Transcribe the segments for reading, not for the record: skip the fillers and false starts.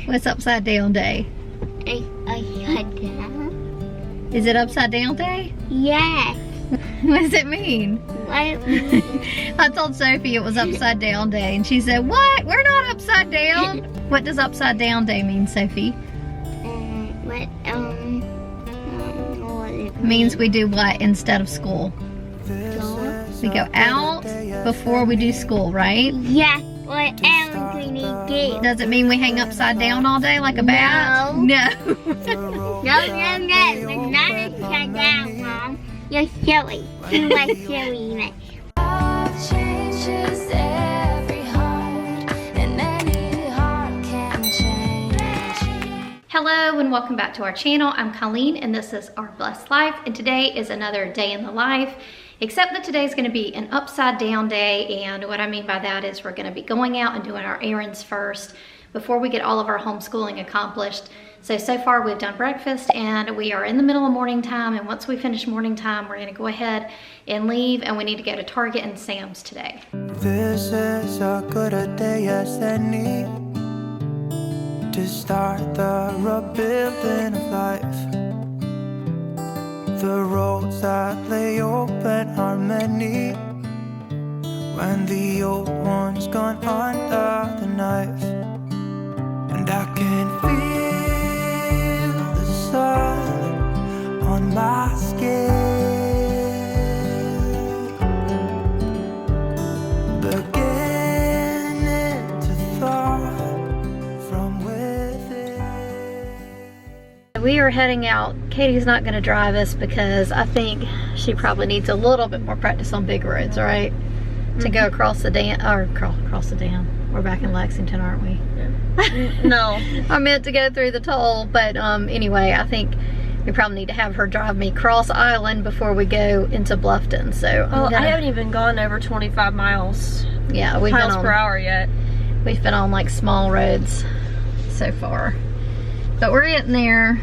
What's upside down day? Upside down. Is it upside down day? Yes. What does it mean? What? I told Sophie it was upside down day and she said, what? We're not upside down. What does upside down day mean, Sophie? What it Means we do what instead of school? We go out before we do school, right? Yes. What else we need to do? Does it mean we hang upside down all day like a bat? No. No. No. It's not upside down, Mom. You're silly. You like silliness. Changes every heart, and any heart can change. Hello and welcome back to our channel. I'm Colleen and this is Our Blessed Life, and today is another day in the life, except that today is going to be an upside down day. And what I mean by that is we're going to be going out and doing our errands first before we get all of our homeschooling accomplished. So far we've done breakfast and we are in the middle of morning time, and once we finish morning time we're going to go ahead and leave, and we need to go to Target and Sam's today. This is a good day as any to start the rebuilding of life. The roads that lay open are many when the old one's gone under the knife. And I can feel the sun on my skin, beginning to thaw from within. We are heading out. Katie's not going to drive us because I think she probably needs a little bit more practice on big roads, right? To go across the dam, or across the dam. We're back in Lexington, aren't we? No. I meant to go through the toll, but anyway, I think we probably need to have her drive me cross island before we go into Bluffton. So I haven't even gone over 25 miles yeah, we've been miles on, per hour yet. We've been on like small roads so far, but we're getting there.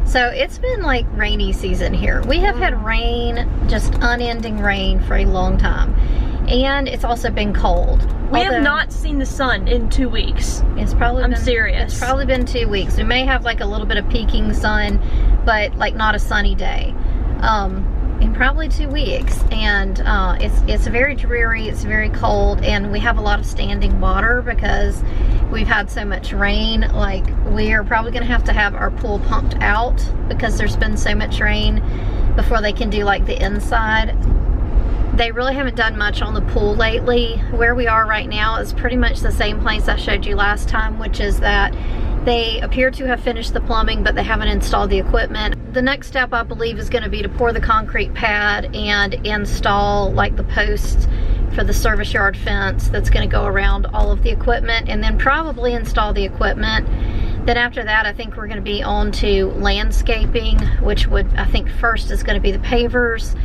So it's been like rainy season here. We have had rain, just unending rain for a long time, and it's also been cold. We have not seen the sun in 2 weeks. It's probably I'm serious. It's probably been 2 weeks. We may have like a little bit of peeking sun, but like not a sunny day. In probably 2 weeks, and it's very dreary. It's very cold, and we have a lot of standing water because we've had so much rain. Like, we are probably gonna have to have our pool pumped out because there's been so much rain before they can do like the inside. They really haven't done much on the pool lately. Where we are right now is pretty much the same place I showed you last time, which is that they appear to have finished the plumbing, but they haven't installed the equipment. The next step, I believe, is going to be to pour the concrete pad and install like the posts for the service yard fence that's going to go around all of the equipment, and then probably install the equipment. Then after that, I think we're going to be on to landscaping, which would, I think first is going to be the pavers,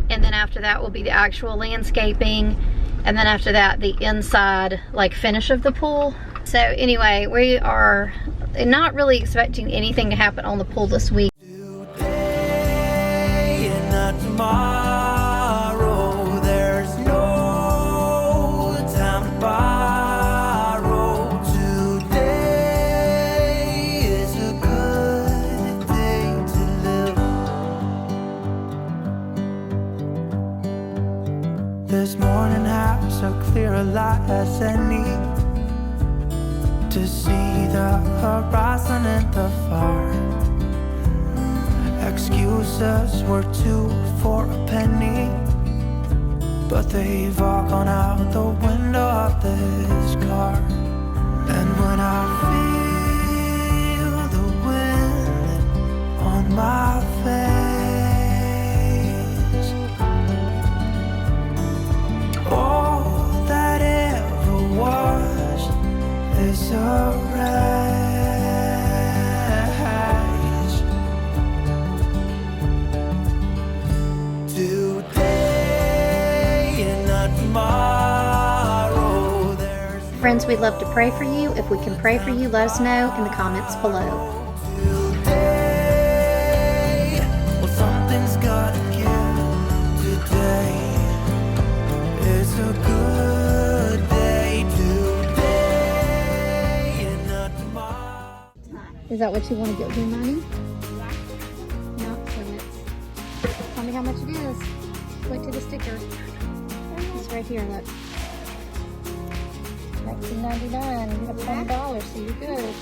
and then after that will be the actual landscaping, and then after that the inside like finish of the pool. So anyway, we are not really expecting anything to happen on the pool this week. Today and not tomorrow, there's no time to borrow. Today is a good day to live. This morning has so clear a light as any to see the horizon in the far. Excuses were 2 for a penny, but they've all gone out the window of this car. And when I feel the wind on my face, all that ever was is a rise. Today and not tomorrow, there's Friends, we'd love to pray for you. If we can pray for you, let us know in the comments below. today. Well, something's gotta give. Today is a good day. Today and not Is that what you want to get your money? No, so tell me how much it is. Look to the sticker. It's right here, look. $19.99. You have $20, so you're good.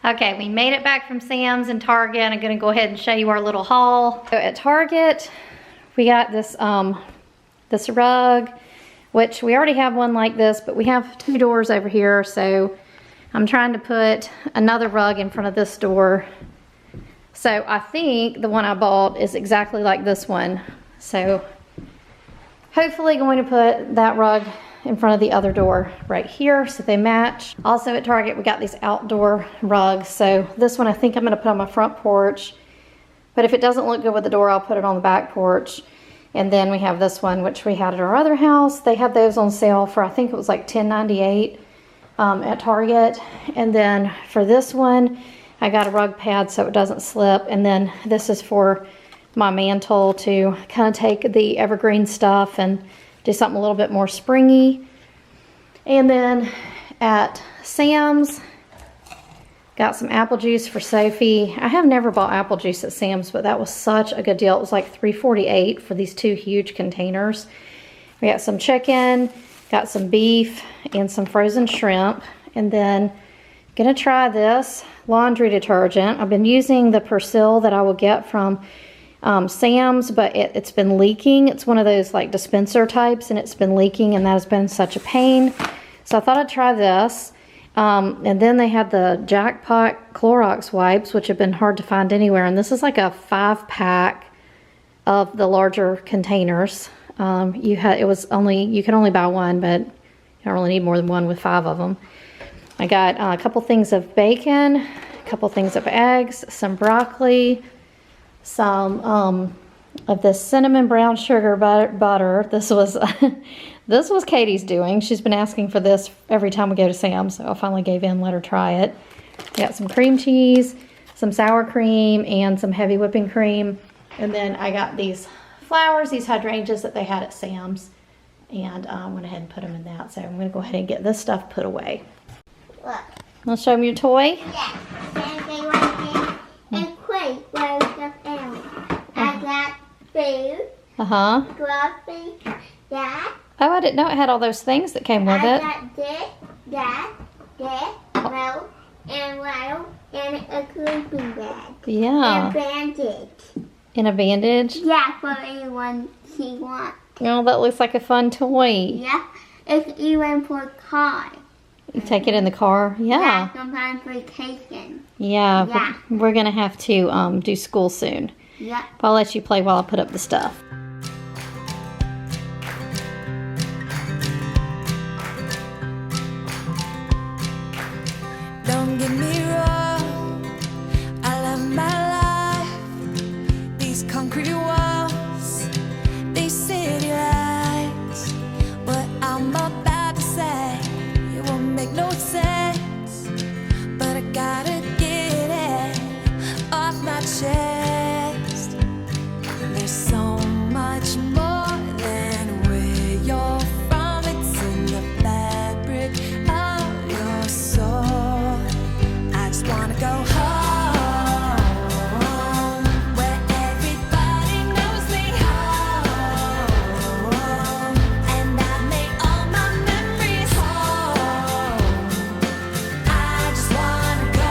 Okay, we made it back from Sam's and Target, and I'm gonna go ahead and show you our little haul. So at Target, we got this this rug, which we already have one like this, but we have 2 doors over here, so I'm trying to put another rug in front of this door. So I think the one I bought is exactly like this one. So hopefully going to put that rug in front of the other door right here so they match. Also at Target, we got these outdoor rugs. So this one I think I'm gonna put on my front porch, but if it doesn't look good with the door, I'll put it on the back porch. And then we have this one, which we had at our other house. They had those on sale for, I think it was like $10.98 at Target. And then for this one, I got a rug pad so it doesn't slip. And then this is for my mantle to kind of take the evergreen stuff and do something a little bit more springy. And then at Sam's, got some apple juice for Sophie. I have never bought apple juice at Sam's, but that was such a good deal. It was like $3.48 for these 2 huge containers. We got some chicken, got some beef, and some frozen shrimp. And then gonna try this laundry detergent. I've been using the Persil that I will get from Sam's, but it's been leaking. It's one of those like dispenser types, and it's been leaking, and that has been such a pain. So I thought I'd try this. And then they had the Jackpot Clorox wipes, which have been hard to find anywhere. And this is like a 5-pack of the larger containers. You could only buy one, but you don't really need more than one with 5 of them. I got a couple things of bacon, a couple things of eggs, some broccoli, some of this cinnamon brown sugar butter. This was this was Katie's doing. She's been asking for this every time we go to Sam's, so I finally gave in, let her try it. Got some cream cheese, some sour cream, and some heavy whipping cream. And then I got these flowers, these hydrangeas that they had at Sam's, and I went ahead and put them in that. So I'm going to go ahead and get this stuff put away. Look. Want to show them your toy? Yeah. And quick, where's the family? I got food, coffee, that. Oh, I didn't know it had all those things that came with it. I got this, milk, and a sleeping bag. Yeah. And bandage. In a bandage? Yeah, for anyone she wants. Oh, that looks like a fun toy. Yeah, it's even for car. You take it in the car? Yeah. Sometimes vacation. Yeah, Yeah. we're going to have to do school soon. Yeah. But I'll let you play while I put up the stuff. Don't get me wrong, I love my life. These concrete walls, these city lights. much more than where you're from. It's in the fabric of your soul. I just wanna go home, where everybody knows me home, and I make all my memories home. I just wanna go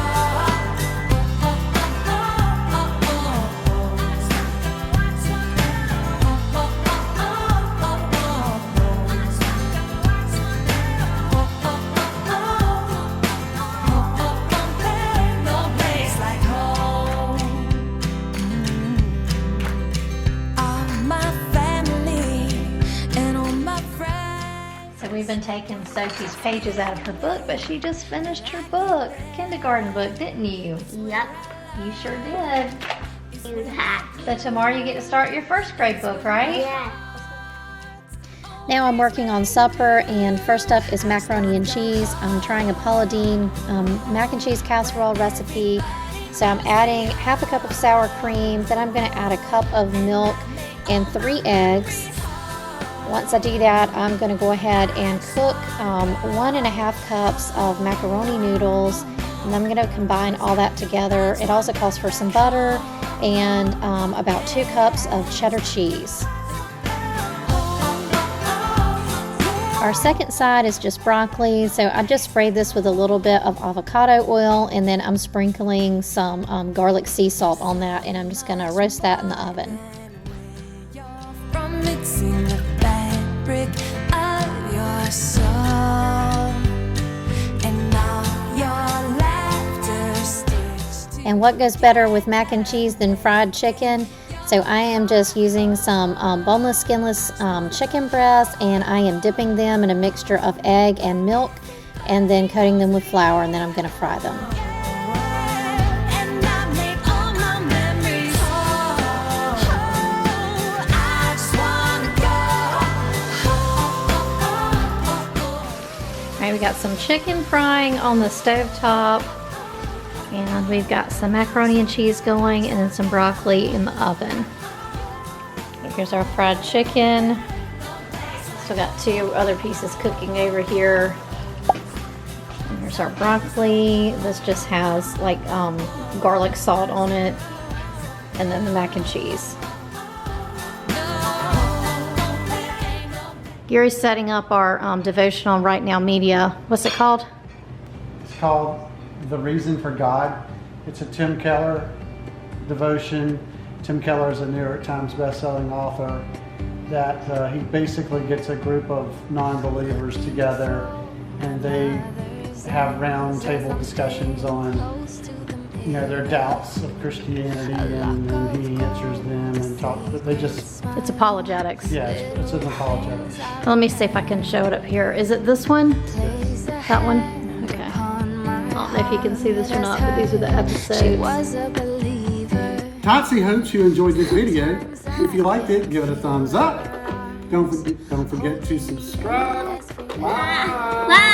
no place like home. All my family and all my friends. So we've been taking Sophie's pages out of her book, but she just finished her book, kindergarten book, didn't you? Yep. You sure did. It was hot. So tomorrow you get to start your first grade book, right? Yeah. Now I'm working on supper, and first up is macaroni and cheese. I'm trying a Paula Deen mac and cheese casserole recipe. So I'm adding half a cup of sour cream, then I'm going to add a cup of milk and 3 eggs. Once I do that, I'm going to go ahead and cook 1.5 cups of macaroni noodles, and I'm going to combine all that together. It also calls for some butter and about 2 cups of cheddar cheese. Our second side is just broccoli, so I just sprayed this with a little bit of avocado oil, and then I'm sprinkling some garlic sea salt on that, and I'm just going to roast that in the oven. From it's in the fabric of your soul, and all your laughter stitched. And what goes better with mac and cheese than fried chicken? So I am just using some boneless, skinless chicken breasts, and I am dipping them in a mixture of egg and milk, and then coating them with flour, and then I'm going to fry them. And I make all my memories whole. I just wanna go home. All right, we got some chicken frying on the stovetop, and we've got some macaroni and cheese going, and then some broccoli in the oven. Here's our fried chicken. Still got 2 other pieces cooking over here. And here's our broccoli. This just has like garlic salt on it, and then the mac and cheese. Gary's setting up our devotional Right Now Media. What's it called? It's called The Reason for God. It's a Tim Keller devotion. Tim Keller is a New York Times best-selling author that he basically gets a group of non-believers together, and they have round table discussions on their doubts of Christianity, and then he answers them and talk. But they just It's apologetics. yeah, it's an apologetics. Let me see if I can show it up here. Is it this one? That one? Okay. I don't know if you can see this or not, but these are the She episodes. was a believer. Totsy hopes you enjoyed this video. If you liked it, give it a thumbs up. Don't forget to subscribe. Bye. Bye.